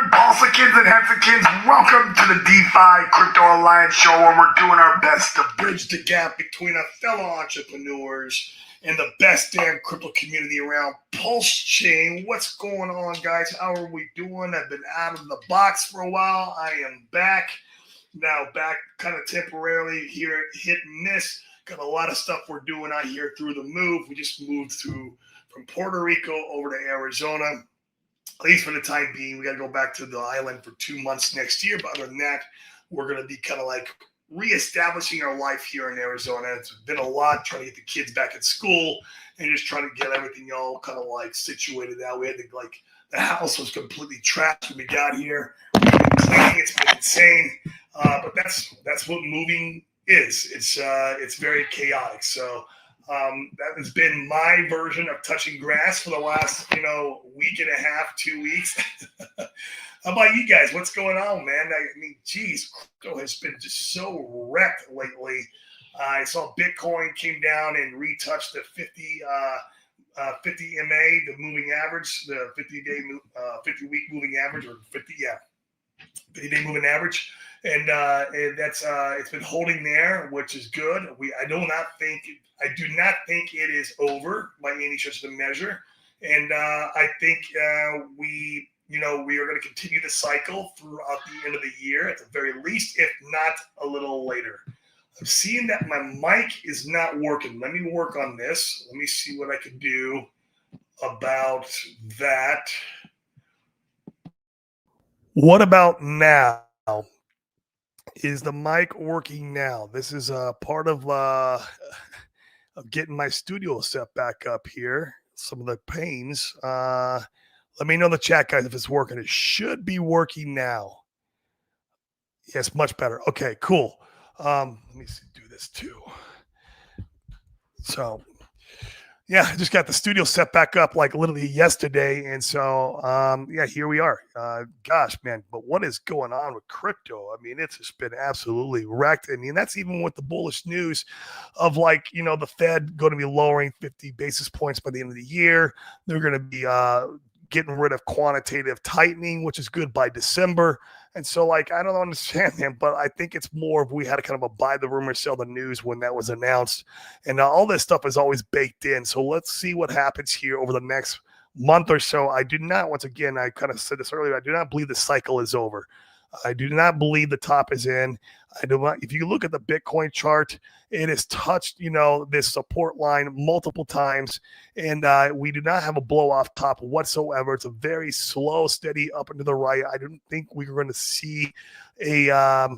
gentlemen, Paulsikins and Hensakins, welcome to the DeFi Crypto Alliance show where we're doing our best to bridge the gap between our fellow entrepreneurs and the best damn crypto community around. Pulse Chain, what's going on, guys? How are we doing? I've been out of the box for a while. I am back. Now back kind of temporarily here, hit and miss. Got a lot of stuff we're doing out here through the move. We just moved from Puerto Rico over to Arizona. At least for the time being, we got to go back to the island for 2 months next year. But other than that, we're going to be kind of like reestablishing our life here in Arizona. It's been a lot trying to get the kids back at school and just trying to get everything all kind of like situated out. We had to the house was completely trashed when we got here. We've been cleaning. It's been insane. But that's what moving is. It's very chaotic. So that has been my version of touching grass for the last, week and a half, 2 weeks. How about you guys? What's going on, man? I mean, geez, crypto has been just so wrecked lately. I saw Bitcoin came down and retouched the 50 MA, the moving average, the 50-week moving average, or 50-day moving average. And that's it's been holding there, which is good. I do not think it is over by any stretch of the measure, and I think we are going to continue the cycle throughout the end of the year at the very least, if not a little later. I'm seeing that my mic is not working. Let me work on this. Let me see what I can do about that. What about now? Is the mic working now? This is part of getting my studio set back up here. Some of the pains. Let me know in the chat, guys, if it's working. It should be working now. Yes, much better. Okay, cool. Let me do this too. So, yeah, I just got the studio set back up like literally yesterday. And so, here we are. Gosh, man, but what is going on with crypto? I mean, it's just been absolutely wrecked. I mean, that's even with the bullish news of the Fed going to be lowering 50 basis points by the end of the year. They're going to be getting rid of quantitative tightening, which is good by December. And so, I don't understand them, but I think it's more of we had to kind of a buy the rumor, sell the news when that was announced. And all this stuff is always baked in. So let's see what happens here over the next month or so. I do not, once again, I kind of said this earlier, I do not believe the cycle is over. I do not believe the top is in. I do not. If you look at the Bitcoin chart, it has touched, this support line multiple times, and we do not have a blow off top whatsoever. It's a very slow, steady up and to the right. I don't think we're going to see a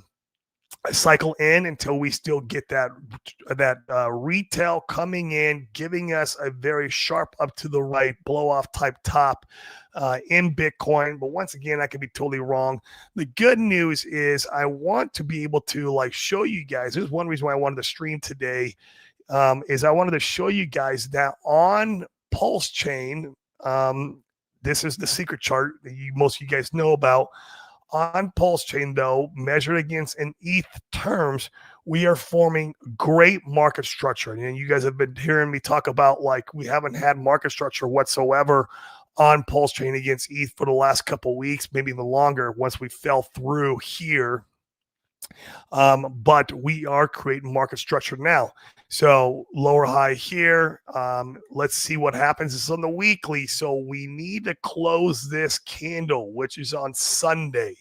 cycle in until we still get that retail coming in, giving us a very sharp up to the right blow off type top in Bitcoin. But once again, I could be totally wrong. The good news is I want to be able to show you guys. This is one reason why I wanted to stream today, is I wanted to show you guys that on Pulse Chain, this is the secret chart that most of you guys know about. On Pulse Chain, though, measured against in ETH terms, we are forming great market structure. And you guys have been hearing me talk about we haven't had market structure whatsoever on Pulse Chain against ETH for the last couple of weeks, maybe even longer once we fell through here. But we are creating market structure now. So lower high here. Let's see what happens. It's on the weekly. So we need to close this candle, which is on Sunday.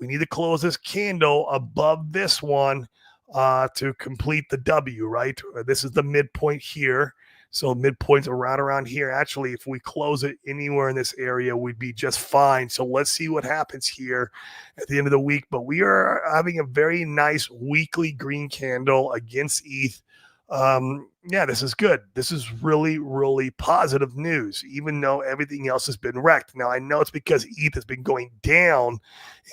We need to close this candle above this one to complete the W, right? This is the midpoint here. So midpoint's around here. Actually, if we close it anywhere in this area, we'd be just fine. So let's see what happens here at the end of the week. But we are having a very nice weekly green candle against ETH. This is good. This is really, really positive news, even though everything else has been wrecked. Now, I know it's because ETH has been going down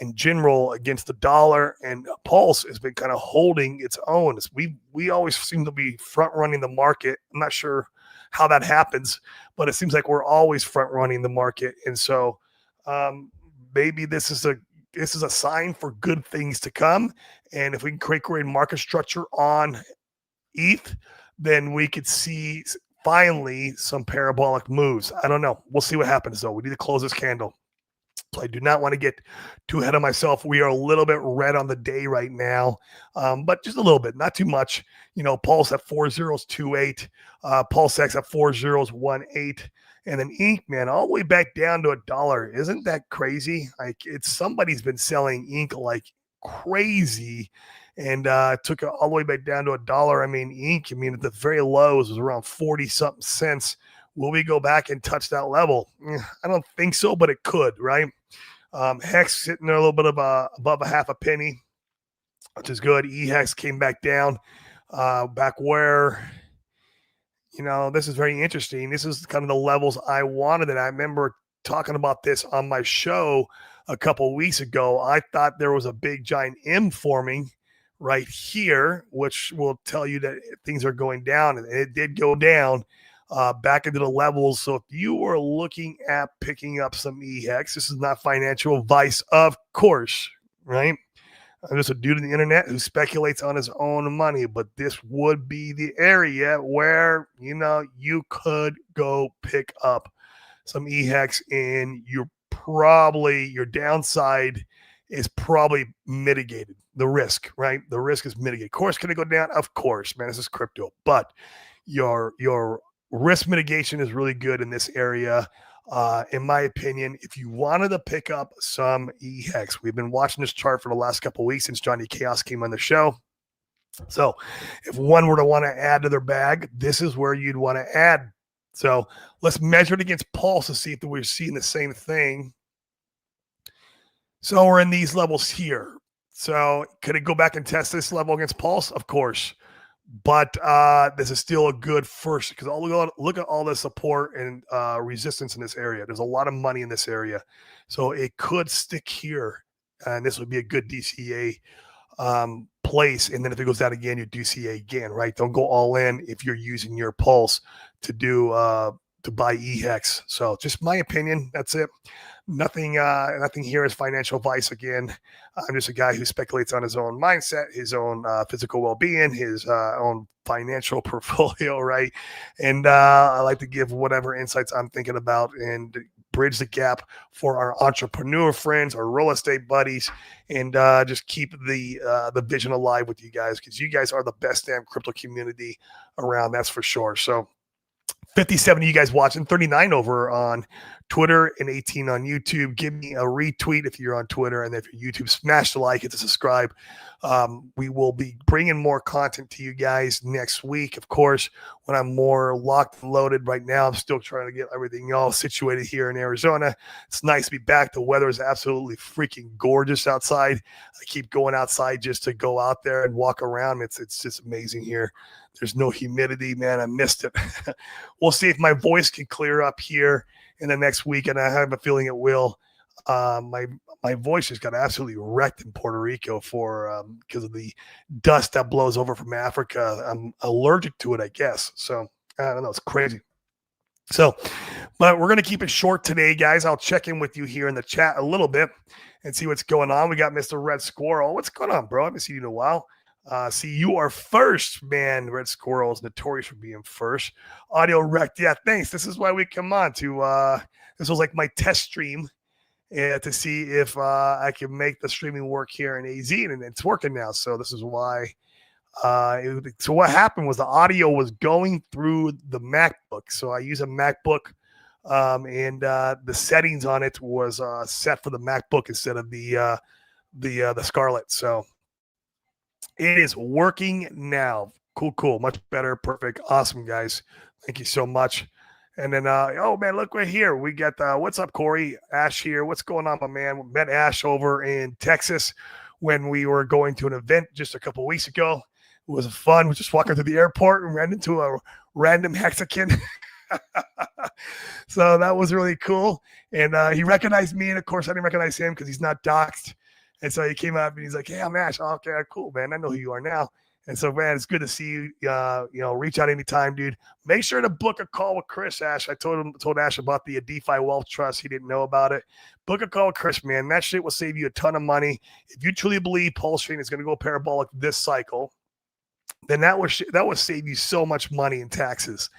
in general against the dollar, and Pulse has been kind of holding its own. We always seem to be front running the market. I'm not sure how that happens, but it seems like we're always front running the market. And so maybe this is a sign for good things to come. And if we can create great market structure on ETH, then we could see finally some parabolic moves. I don't know. We'll see what happens, though. We need to close this candle. So I do not want to get too ahead of myself. We are a little bit red on the day right now, but just a little bit, not too much. Pulse at 4.028, Pulse X at 4.018, and then Ink, man, all the way back down to $1. Isn't that crazy? Like somebody's been selling Ink like crazy, and took it all the way back down to $1. I mean, Ink, at the very lows was around 40 something cents. Will we go back and touch that level? I don't think so, but it could, right? Hex sitting there a little bit of above a half a penny, which is good. EHEX came back down, back where, this is very interesting. This is kind of the levels I wanted. And I remember talking about this on my show a couple of weeks ago. I thought there was a big giant M forming right here, which will tell you that things are going down, and it did go down back into the levels. So if you were looking at picking up some EHEX, this is not financial advice, of course, right? I'm just a dude on the internet who speculates on his own money, but this would be the area where, you could go pick up some EHEX, and your downside is probably mitigated. The risk, right? The risk is mitigated. Of course, can it go down? Of course, man, this is crypto, but your risk mitigation is really good in this area. In my opinion, if you wanted to pick up some EHEX, we've been watching this chart for the last couple of weeks since Johnny Chaos came on the show. So if one were to want to add to their bag, this is where you'd want to add. So let's measure it against Pulse to see if we're seeing the same thing. So we're in these levels here. So could it go back and test this level against Pulse? Of course. But this is still a good first, because look at all the support and resistance in this area. There's a lot of money in this area. So it could stick here, and this would be a good DCA place. And then if it goes down again, you DCA again, right? Don't go all in if you're using your Pulse to do to buy EHEX. So just my opinion. That's it. Nothing here is financial advice. Again, I'm just a guy who speculates on his own mindset, his own physical well-being, his own financial portfolio, right? And I like to give whatever insights I'm thinking about and bridge the gap for our entrepreneur friends, our real estate buddies, and just keep the vision alive with you guys, because you guys are the best damn crypto community around. That's for sure. So 57 of you guys watching, 39 over on Twitter and 18 on YouTube. Give me a retweet if you're on Twitter, and if you're YouTube, smash the like, hit the subscribe. We will be bringing more content to you guys next week, of course, when I'm more locked and loaded. Right now, I'm still trying to get everything all situated here in Arizona. It's nice to be back. The weather is absolutely freaking gorgeous outside. I keep going outside just to go out there and walk around. It's just amazing here. There's no humidity, man. I missed it. We'll see if my voice can clear up here in the next week, and I have a feeling it will. My voice just got absolutely wrecked in Puerto Rico because of the dust that blows over from Africa. I'm allergic to it, I guess. So I don't know. It's crazy. So, but we're going to keep it short today, guys. I'll check in with you here in the chat a little bit and see what's going on. We got Mr. Red Squirrel. What's going on, bro? I haven't seen you in a while. See, you are first, man. Red Squirrel is notorious for being first. Audio wrecked. Yeah, thanks. This is why we come on to, this was like my test stream to see if I can make the streaming work here in AZ, and it's working now. So this is why. So what happened was the audio was going through the MacBook. So I use a MacBook, and the settings on it was set for the MacBook instead of the Scarlett. So it is working now. Cool. Much better. Perfect. Awesome, guys. Thank you so much. And then, oh, man, look right here. We got, what's up, Corey? Ash here. What's going on, my man? We met Ash over in Texas when we were going to an event just a couple weeks ago. It was fun. We just walking through the airport and ran into a random Mexican. So that was really cool. And he recognized me. And, of course, I didn't recognize him because he's not doxxed. And so he came up and he's like, "Hey, I'm Ash." Oh, okay, cool, man. I know who you are now. And so, man, it's good to see you. Reach out anytime, dude. Make sure to book a call with Chris, Ash. I told Ash about the DeFi Wealth Trust. He didn't know about it. Book a call with Chris, man. That shit will save you a ton of money. If you truly believe Pulse Chain is going to go parabolic this cycle, then that would save you so much money in taxes,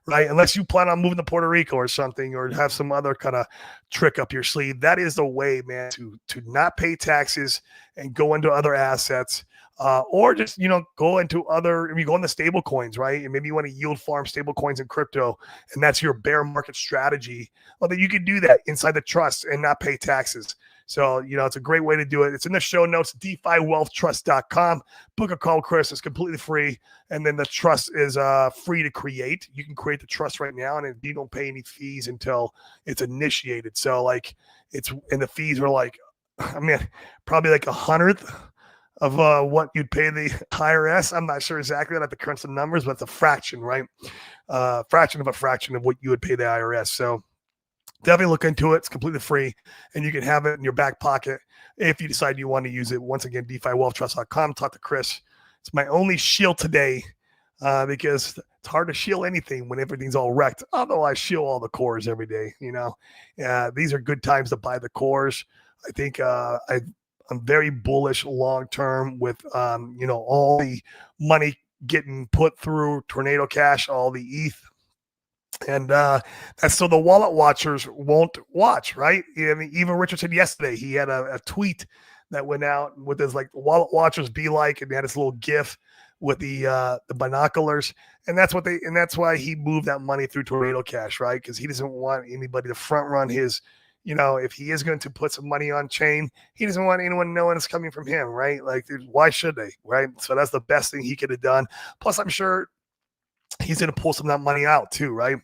right? Unless you plan on moving to Puerto Rico or something, or have some other kind of trick up your sleeve. That is the way, man, to not pay taxes and go into other assets. Or just, go into other, if you go into stable coins, right? And maybe you want to yield farm stable coins in crypto, and that's your bear market strategy. Well, then you can do that inside the trust and not pay taxes. So, it's a great way to do it. It's in the show notes, DeFiWealthTrust.com. Book a call, Chris. It's completely free. And then the trust is free to create. You can create the trust right now, and you don't pay any fees until it's initiated. So, and the fees are probably like 100th of what you'd pay the IRS. I'm not sure exactly. I'd have to crunch the numbers, but it's a fraction, right? Fraction of a fraction of what you would pay the IRS. So, definitely look into it. It's completely free, and you can have it in your back pocket if you decide you want to use it. Once again, DeFiWealthTrust.com. Talk to Chris. It's my only shield today because it's hard to shield anything when everything's all wrecked. Although I shield all the cores every day, these are good times to buy the cores. I think I'm very bullish long term with all the money getting put through Tornado Cash, all the ETH. And that's so the wallet watchers won't watch, right? I mean, even Richardson yesterday, he had a tweet that went out with his wallet watchers be like, and he had his little GIF with the binoculars, and that's why he moved that money through Tornado Cash, right? Because he doesn't want anybody to front run his, if he is going to put some money on chain, he doesn't want anyone knowing it's coming from him, right? Why should they, right? So that's the best thing he could have done. Plus, I'm sure he's going to pull some of that money out too, right?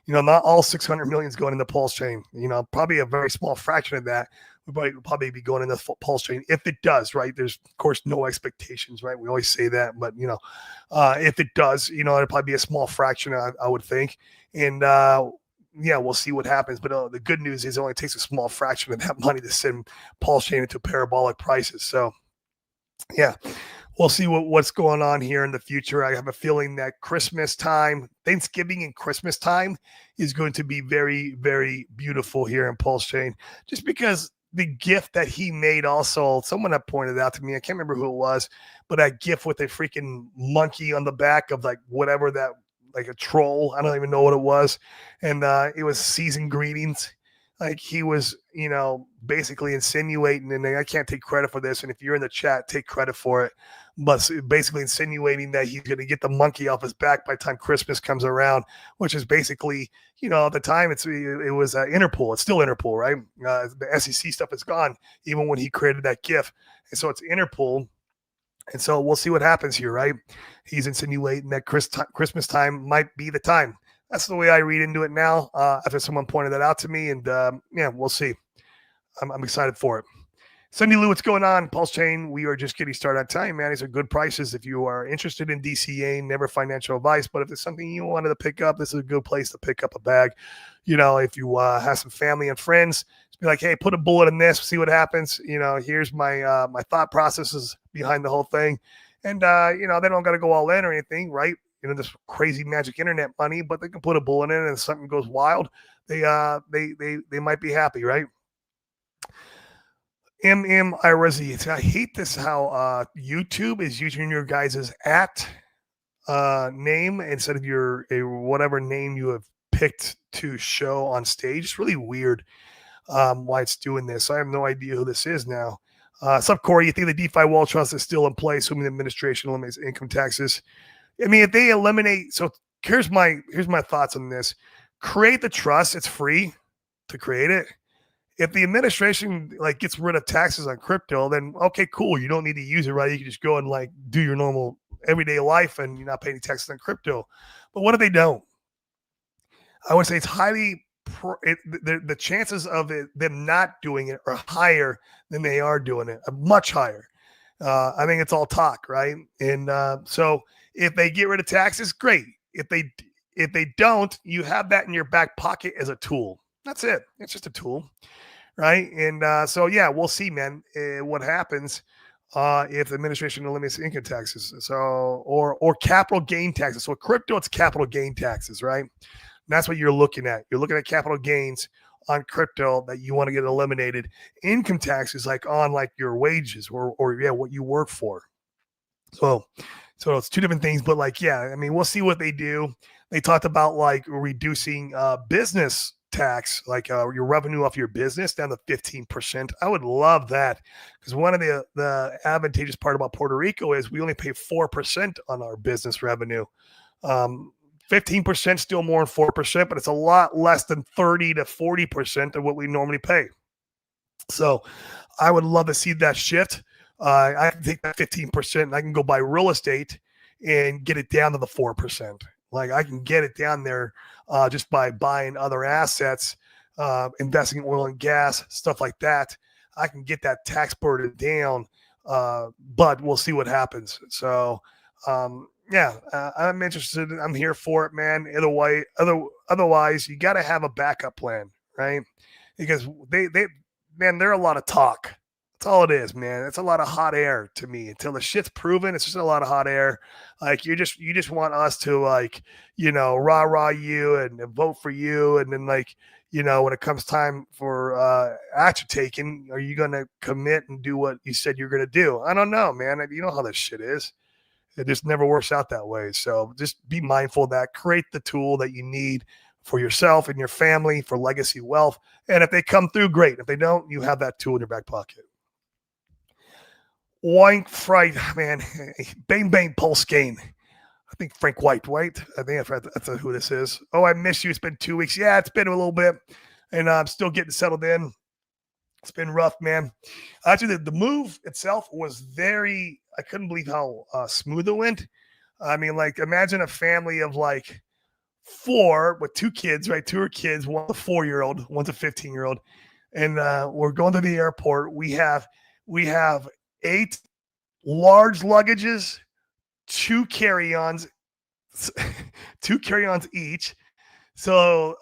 Not all 600 million is going in the Pulse chain. Probably a very small fraction of that would probably be going in the Pulse chain if it does, right? There's of course no expectations, right? We always say that, but if it does, it'll probably be a small fraction, I would think. And we'll see what happens. But the good news is it only takes a small fraction of that money to send Pulse chain into parabolic prices. So yeah. We'll see what's going on here in the future. I have a feeling that Christmas time, Thanksgiving and Christmas time is going to be very, very beautiful here in Pulse Chain, just because the gift that he made also, someone had pointed out to me, I can't remember who it was, but that gift with a freaking monkey on the back of whatever that, like a troll, I don't even know what it was. And it was seasoned greetings. He was, basically insinuating, and I can't take credit for this. And if you're in the chat, take credit for it. But basically insinuating that he's going to get the monkey off his back by the time Christmas comes around, which is basically, at the time it was Interpol. It's still Interpol, right? The SEC stuff is gone, even when he created that GIF. And so it's Interpol. And so we'll see what happens here, right? He's insinuating that Christmas time might be the time. That's the way I read into it now, after someone pointed that out to me. And we'll see. I'm excited for it. Cindy Lou, what's going on? Pulse Chain, we are just getting started on time, man. These are good prices. If you are interested in DCA, never financial advice, but if it's something you wanted to pick up, this is a good place to pick up a bag. If you have some family and friends, just be like, hey, put a bullet in this, see what happens. Here's my my thought processes behind the whole thing. And, they don't got to go all in or anything, right? This crazy magic internet money, but they can put a bullet in it, and if something goes wild, they might be happy, right? Irazi, I hate this how YouTube is using your guys' name instead of your whatever name you have picked to show on stage. It's really weird why it's doing this. I have no idea who this is now. What's up, Corey? You think the DeFi Wall Trust is still in place, assuming the administration eliminates income taxes? I mean, if they eliminate, so here's my thoughts on this. Create the trust. It's free to create it. If the administration gets rid of taxes on crypto, then okay, cool. You don't need to use it, right? You can just go and do your normal everyday life, and you're not paying any taxes on crypto. But what if they don't? I would say it's highly the chances of them not doing it are higher than they are doing it, much higher. I think it's all talk, right? And so if they get rid of taxes, great. If they don't, you have that in your back pocket as a tool. That's it. It's just a tool, right? And so yeah, we'll see, man, what happens if the administration eliminates income taxes. So or capital gain taxes. So crypto, it's capital gain taxes, right? And that's what you're looking at. You're looking at capital gains on crypto that you want to get eliminated. Income taxes on your wages or what you work for. So, so it's two different things, but like, yeah, I mean, we'll see what they do. They talked about like reducing business tax, like your revenue off your business down to 15%. I would love that because one of the advantageous part about Puerto Rico is we only pay 4% on our business revenue. Um, 15% still more than 4%, but it's a lot less than 30 to 40% of what we normally pay. So I would love to see that shift. I can take that 15% and I can go buy real estate and get it down to the 4%. Like I can get it down there just by buying other assets, investing in oil and gas, stuff like that. I can get that tax burden down, but we'll see what happens. So, yeah, I'm interested. I'm here for it, man. Otherwise, you got to have a backup plan, right? Because man, they're a lot of talk. That's all it is, man. It's a lot of hot air to me. Until the shit's proven, it's just a lot of hot air. Like you just want us to like, rah you and vote for you, and then like, when it comes time for action taking, are you gonna commit and do what you said you're gonna do? I don't know, man. You know how this shit is. It just never works out that way. So just be mindful of that. Create the tool that you need for yourself and your family for legacy wealth. And if they come through, great. If they don't, you have that tool in your back pocket. Wank Fright, man. Bang Bang Pulse Gain. I think Frank White. I think that's who this is. Oh, I miss you. It's been 2 weeks. Yeah, it's been a little bit. And I'm still getting settled in. It's been rough, man. Actually, the move itself was I couldn't believe how smooth it went. I mean, like, imagine a family of like 4 with 2 kids, right? 2 are kids, one's a 4-year-old, one's a 15-year-old. And we're going to the airport. We have 8 large luggages, 2 carry-ons, 2 carry-ons each. So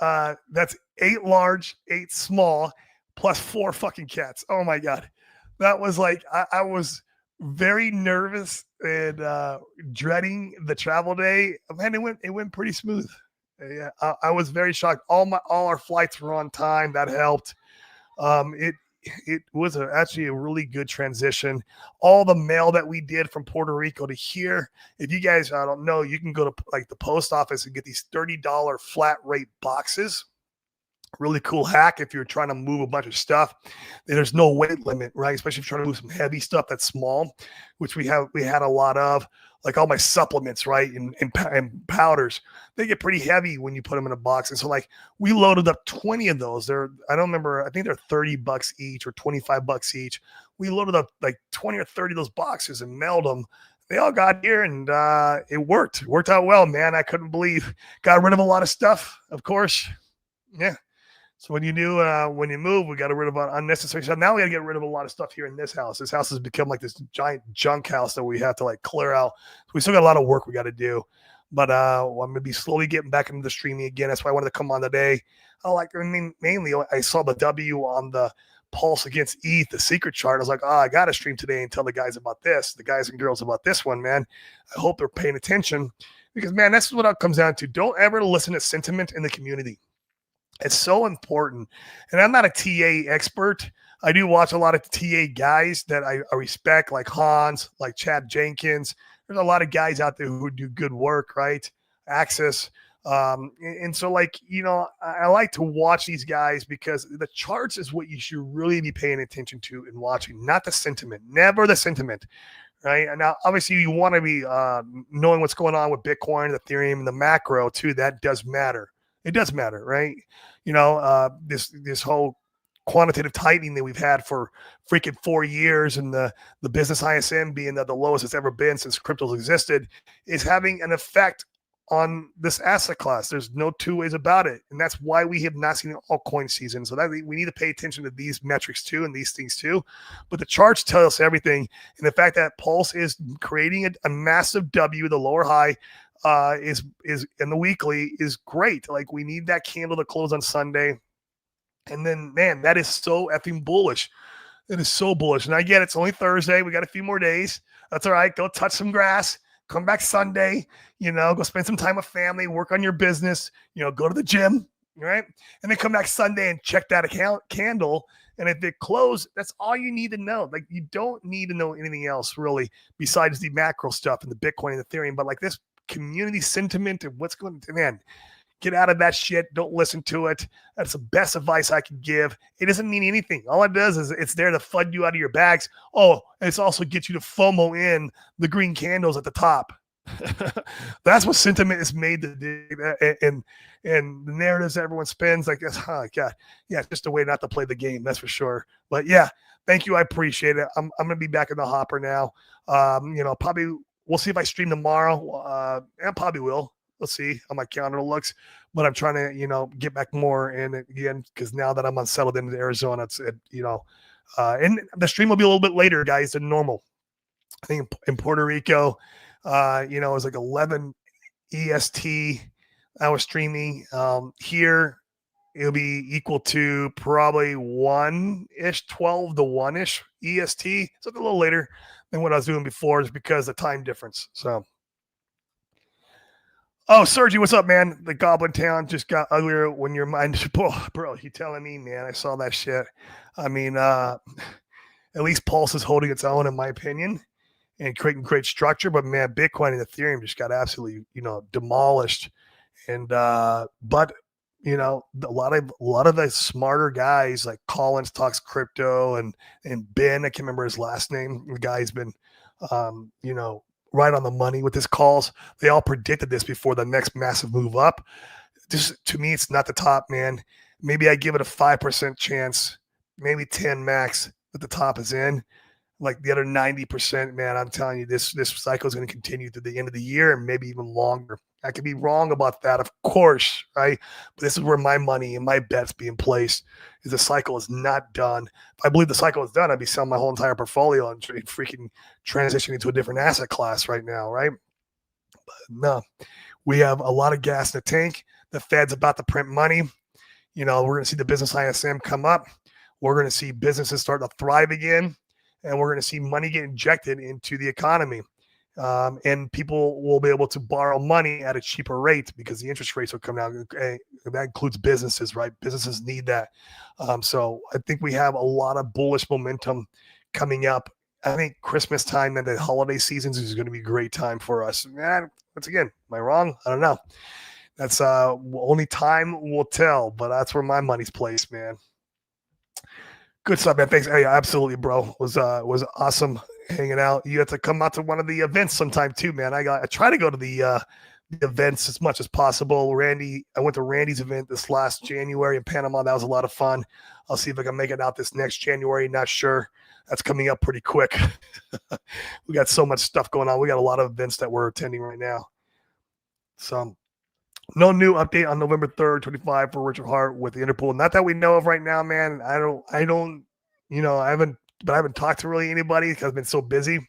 that's 8 large, 8 small, plus 4 fucking cats. Oh my God. That was like, I was very nervous and dreading the travel day. Man, it went pretty smooth. Yeah, I was very shocked. All our flights were on time. That helped. It was actually a really good transition. All the mail that we did from Puerto Rico to here, if you guys I don't know, you can go to like the post office and get these $30 flat rate boxes. Really cool hack if you're trying to move a bunch of stuff. There's no weight limit, right? Especially if you're trying to move some heavy stuff that's small, which we had a lot of. Like all my supplements, right, and powders, they get pretty heavy when you put them in a box. And so, like, we loaded up 20 of those. I don't remember. I think they're $30 each or $25 each. We loaded up like 20 or 30 of those boxes and mailed them. They all got here, and it worked. It worked out well, man. I couldn't believe. Got rid of a lot of stuff, of course. Yeah. So when you move, we got rid of unnecessary stuff. Now we got to get rid of a lot of stuff here in this house. This house has become like this giant junk house that we have to like clear out. So we still got a lot of work we got to do. But I'm going to be slowly getting back into the streaming again. That's why I wanted to come on today. Mainly I saw the W on the Pulse against ETH, the secret chart. I was like, I got to stream today and tell the guys about this, the guys and girls about this one, man. I hope they're paying attention because, man, that's what it comes down to. Don't ever listen to sentiment in the community. It's so important. And I'm not a TA expert. I do watch a lot of TA guys that I respect, like Hans, like Chad Jenkins. There's a lot of guys out there who do good work, right? Access. And so, like, I like to watch these guys because the charts is what you should really be paying attention to and watching, not the sentiment. Never the sentiment, right? And now, obviously, you want to be knowing what's going on with Bitcoin, Ethereum, and the macro, too. That does matter. It does matter, right? This whole quantitative tightening that we've had for freaking 4 years and the business ISM being at the lowest it's ever been since cryptos existed is having an effect on this asset class. There's no 2 ways about it. And that's why we have not seen an altcoin season. So that we need to pay attention to these metrics too and these things too. But the charts tell us everything. And the fact that Pulse is creating a massive W, the lower high, is in the weekly is great. Like we need that candle to close on Sunday. And then, man, that is so effing bullish. It is so bullish. And I get it's only Thursday. We got a few more days. That's all right. Go touch some grass. Come back Sunday. Go spend some time with family. Work on your business. Go to the gym. Right. And then come back Sunday and check that candle And if it closed, that's all you need to know. Like, you don't need to know anything else really besides the macro stuff and the Bitcoin and Ethereum. But like this community sentiment and what's going to, man, get out of that shit. Don't listen to it. That's the best advice I can give. It doesn't mean anything. All it does is it's there to fund you out of your bags. Oh, and it's also get you to FOMO in the green candles at the top. That's what sentiment is made to do. And the narratives everyone spins, like, oh God, yeah, it's just a way not to play the game. That's for sure. But yeah, thank you. I appreciate it. I'm going to be back in the hopper now. Probably we'll see if I stream tomorrow. I probably will. Let's see how my calendar looks, but I'm trying to, get back more in again, because now that I'm unsettled into Arizona, and the stream will be a little bit later, guys, than normal. I think in Puerto Rico, it was like 11 EST. I was streaming. Here, it'll be equal to probably 1-ish, 12 to 1-ish EST. So it's a little later than what I was doing before, is because of the time difference. So. Oh, Sergi, what's up, man? The Goblin Town just got uglier when your mind is bro. You telling me, man? I saw that shit. I mean, at least Pulse is holding its own, in my opinion, and creating great structure. But man, Bitcoin and Ethereum just got absolutely, demolished. And but a lot of the smarter guys like Collins talks crypto and Ben, I can't remember his last name. The guy's been, right on the money with his calls. They all predicted this before the next massive move up. This, to me, it's not the top, man. Maybe I give it a 5% chance, maybe 10 max that the top is in. Like the other 90%, man, I'm telling you, this cycle is going to continue to the end of the year and maybe even longer. I could be wrong about that, of course, right? But this is where my money and my bets being placed, is the cycle is not done. If I believe the cycle is done, I'd be selling my whole entire portfolio and freaking transitioning to a different asset class right now, right? But no, we have a lot of gas in the tank. The Fed's about to print money. We're going to see the business ISM come up. We're going to see businesses start to thrive again, and we're going to see money get injected into the economy. And people will be able to borrow money at a cheaper rate because the interest rates will come down. That includes businesses, right? Businesses need that. So I think we have a lot of bullish momentum coming up. I think Christmas time and the holiday seasons is going to be a great time for us. And once again, am I wrong? I don't know. That's only time will tell, but that's where my money's placed, man. Good stuff, man. Thanks. Hey, absolutely, bro. Was awesome hanging out. You have to come out to one of the events sometime too, man. I try to go to the events as much as possible. I went to Randy's event this last January in Panama. That was a lot of fun. I'll see if I can make it out this next January. Not sure. That's coming up pretty quick. We got so much stuff going on. We got a lot of events that we're attending right now. So no new update on November 3rd, 25 for Richard Heart with the Interpol. Not that we know of right now, man. I haven't talked to really anybody because I've been so busy.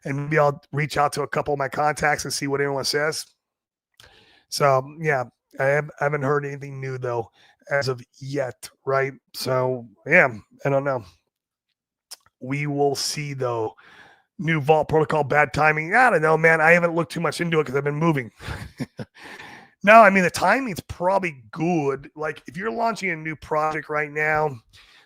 And maybe I'll reach out to a couple of my contacts and see what anyone says. So yeah, I haven't heard anything new though as of yet, right? So yeah, I don't know. We will see though. New Vault protocol, bad timing. I don't know, man. I haven't looked too much into it because I've been moving. No, I mean, the timing's probably good. Like, if you're launching a new project right now,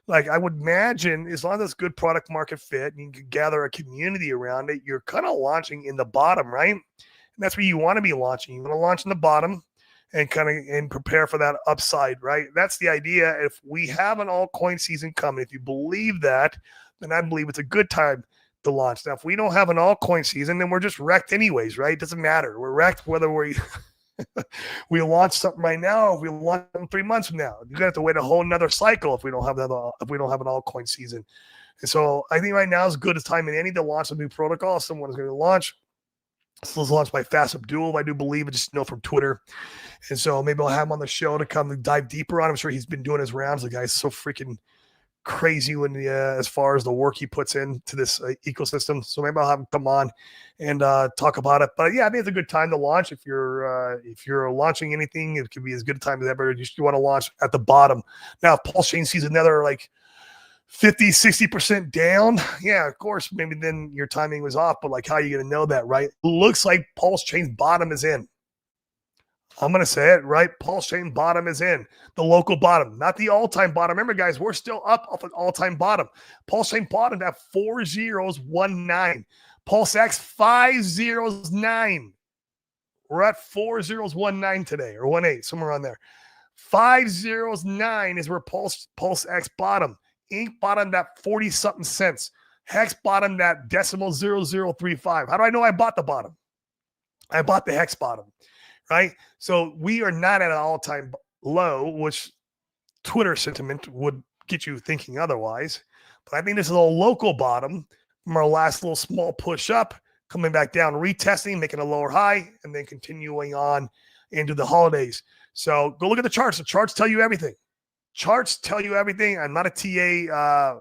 like, I would imagine as long as it's good product market fit and you can gather a community around it, you're kind of launching in the bottom, right? And that's where you want to be launching. You want to launch in the bottom and and prepare for that upside, right? That's the idea. If we have an altcoin season coming, if you believe that, then I believe it's a good time to launch. Now, if we don't have an altcoin season, then we're just wrecked anyways, right? It doesn't matter. We're wrecked whether we launch something right now, or if we launch them 3 months from now. You're gonna have to wait a whole another cycle if we don't have an altcoin season. And so I think right now is good as time in any to launch a new protocol. Someone is going to launch. This was launched by Fast Abdul, I do believe. I just know from Twitter. And so maybe I'll have him on the show to come and dive deeper on. I'm sure he's been doing his rounds. The guy's so freaking crazy when as far as the work he puts into this ecosystem. So maybe I'll have him come on and talk about it. But yeah, I think it's a good time to launch. If you're launching anything, it could be as good a time as ever. You want to launch at the bottom. Now, if Pulse Chain sees another like 50, 60% down, yeah, of course, maybe then your timing was off. But like, how are you going to know that, right? It looks like Pulse Chain's bottom is in. I'm going to say it, right? Pulse chain bottom is in. The local bottom, not the all-time bottom. Remember, guys, we're still up off an all-time bottom. Pulse chain bottom at 4019. Pulse X 509. We're at 4019 today, or 18, somewhere around there. 509 is where Pulse X bottom. Ink bottomed at 40-something cents. Hex bottomed at decimal 0035. How do I know I bought the bottom? I bought the Hex bottom, right? So we are not at an all-time low, which Twitter sentiment would get you thinking otherwise. But I think this is a local bottom from our last little small push up, coming back down, retesting, making a lower high, and then continuing on into the holidays. So go look at the charts. The charts tell you everything. Charts tell you everything. I'm not a TA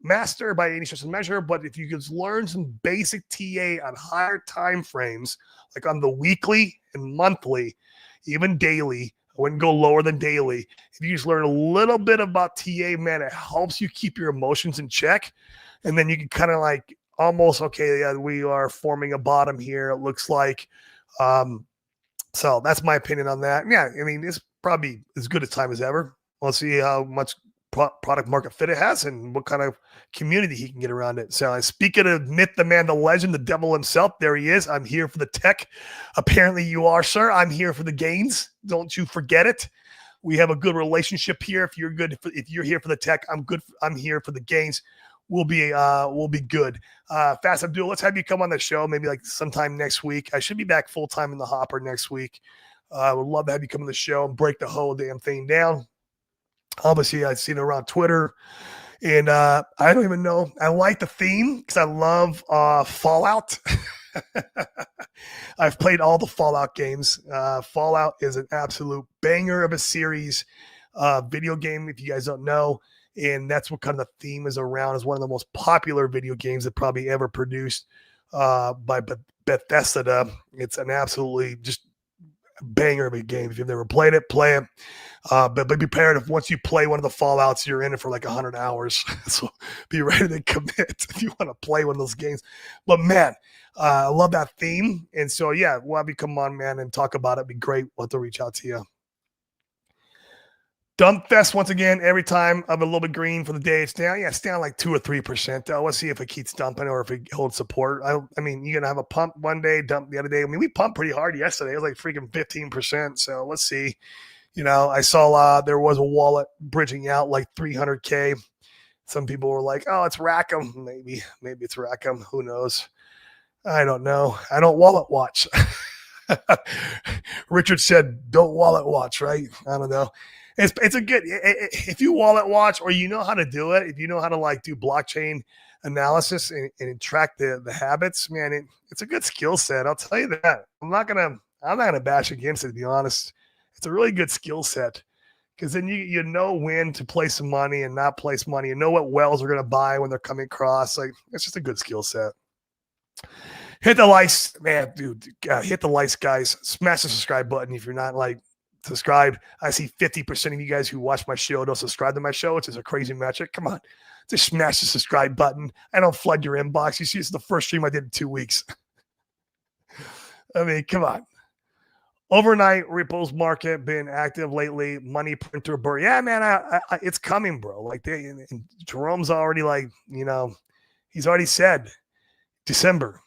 master by any stretch of measure, but if you could learn some basic TA on higher time frames, like on the weekly and monthly, even daily, I wouldn't go lower than daily. If you just learn a little bit about TA, man, it helps you keep your emotions in check. And then you can kind of like almost, okay, yeah, we are forming a bottom here, it looks like. So that's my opinion on that. Yeah, I mean, it's probably as good a time as ever. We'll see how much product market fit it has and what kind of community he can get around it. So speaking of myth, the man, the legend, the devil himself, there he is. I'm here for the tech. Apparently you are, sir. I'm here for the gains. Don't you forget it. We have a good relationship here. If you're here for the tech, I'm good. I'm here for the gains. We'll be good. Fast Abdul, let's have you come on the show maybe like sometime next week. I should be back full time in the hopper next week. I would love to have you come on the show and break the whole damn thing down. Obviously, I've seen it around Twitter, and I don't even know. I like the theme because I love Fallout. I've played all the Fallout games. Fallout is an absolute banger of a series video game, if you guys don't know. And that's what kind of the theme is around. Is one of the most popular video games that probably ever produced by Bethesda. It's an absolutely just banger of a game. If you've never played it, play it. But be prepared if once you play one of the Fallouts, you're in it for like 100 hours. So be ready to commit if you want to play one of those games. But man, I love that theme. And so, yeah, we'll have you come on, man, and talk about it. It'd be great. We'll have to reach out to you. Dump Fest once again. Every time I'm a little bit green for the day, it's down. Yeah, it's down like 2 or 3%. Let's see if it keeps dumping or if it holds support. I mean, you're gonna have a pump one day, dump the other day. I mean, we pumped pretty hard yesterday. It was like freaking 15%. So let's see. You know, I saw there was a wallet bridging out like 300K. Some people were like, "Oh, it's Rackham." Maybe it's Rackham. Who knows? I don't know. I don't wallet watch. Richard said, "Don't wallet watch." Right? I don't know. It's a good, if you wallet watch or you know how to do it, if you know how to like do blockchain analysis and track the habits, man, it's a good skill set. I'll tell you that. I'm not gonna bash against it, to be honest. It's a really good skill set because then you know when to place some money and not place money. You know what wells are gonna buy when they're coming across. Like it's just a good skill set. Hit the likes, man, dude. Hit the likes, guys. Smash the subscribe button if you're not like subscribed. I see 50% of you guys who watch my show don't subscribe to my show, which is a crazy metric. Come on, just smash the subscribe button. I don't flood your inbox. You see, it's the first stream I did in 2 weeks. I mean, come on. Overnight Ripple's market been active lately. Money printer burr. Yeah, man, it's coming, bro. Like and Jerome's already like, you know, he's already said December.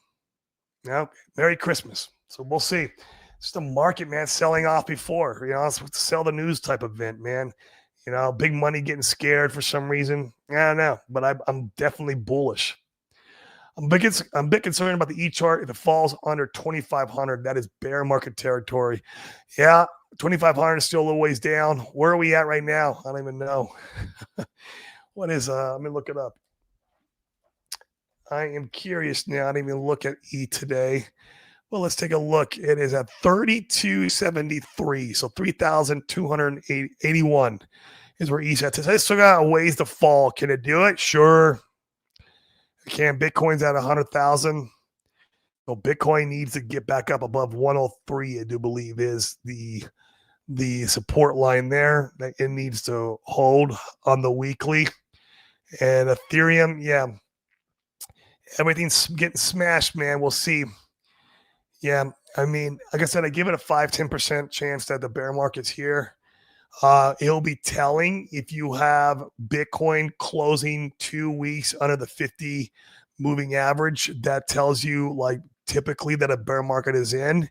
You know, Merry Christmas. So we'll see. It's the market, man, selling off before. You know, it's a sell the news type event, man. You know, big money getting scared for some reason. I don't know, but I'm definitely bullish. I'm a bit concerned about the E chart. If it falls under 2,500, that is bear market territory. Yeah, 2,500 is still a little ways down. Where are we at right now? I don't even know. What is, let me look it up. I am curious now. I didn't even look at E today. Well, let's take a look. It is at 3273. So 3,281 is where E's at. It's still got a ways to fall. Can it do it? Sure. It can. Bitcoin's at 100,000. So Bitcoin needs to get back up above 103, I do believe, is the support line there that it needs to hold on the weekly. And Ethereum, yeah, everything's getting smashed, man. We'll see. Yeah, I mean, like I said, I give it a 5-10% chance that the bear market's here. It'll be telling if you have Bitcoin closing 2 weeks under the 50 moving average. That tells you, like, typically that a bear market is in.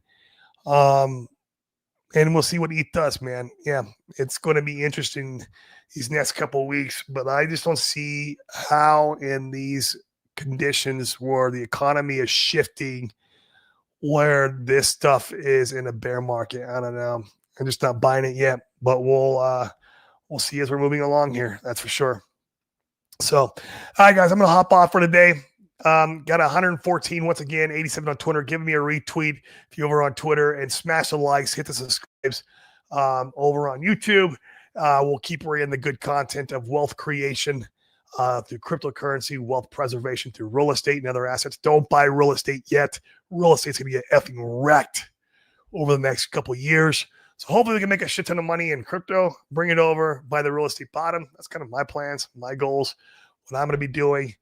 Um, and we'll see what ETH does, man. Yeah, it's going to be interesting these next couple of weeks, but I just don't see how in these conditions where the economy is shifting, where this stuff is in a bear market. I don't know. I'm just not buying it yet, but we'll see as we're moving along here. That's for sure. So, all right, guys, I'm going to hop off for today. Got 114 once again, 87 on Twitter. Give me a retweet if you're over on Twitter, and smash the likes, hit the subscribes over on YouTube. We'll keep bringing the good content of wealth creation through cryptocurrency, wealth preservation through real estate and other assets. Don't buy real estate yet. Real estate's going to get effing wrecked over the next couple of years. So hopefully we can make a shit ton of money in crypto, bring it over, buy the real estate bottom. That's kind of my plans, my goals, what I'm going to be doing.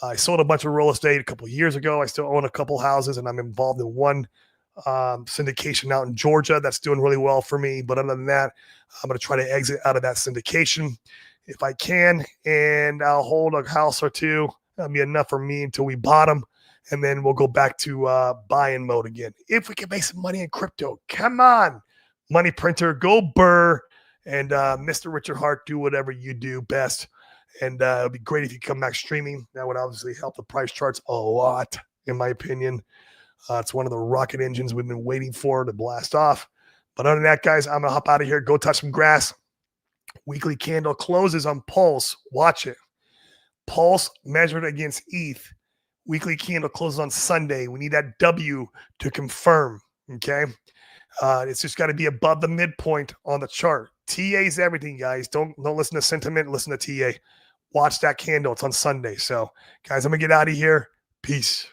I sold a bunch of real estate a couple of years ago. I still own a couple houses, and I'm involved in one syndication out in Georgia that's doing really well for me. But other than that, I'm going to try to exit out of that syndication if I can, and I'll hold a house or two. That'll be enough for me until we bottom, and then we'll go back to buying mode again. If we can make some money in crypto, come on, money printer, go burr, and Mr. Richard Hart, do whatever you do best. And it'd be great if you come back streaming. That would obviously help the price charts a lot, in my opinion. It's one of the rocket engines we've been waiting for to blast off. But other than that, guys, I'm going to hop out of here, go touch some grass. Weekly candle closes on Pulse. Watch it. Pulse measured against ETH. Weekly candle closes on Sunday. We need that W to confirm. Okay. It's just got to be above the midpoint on the chart. TA is everything, guys. Don't listen to sentiment. Listen to TA. Watch that candle. It's on Sunday. So, guys, I'm going to get out of here. Peace.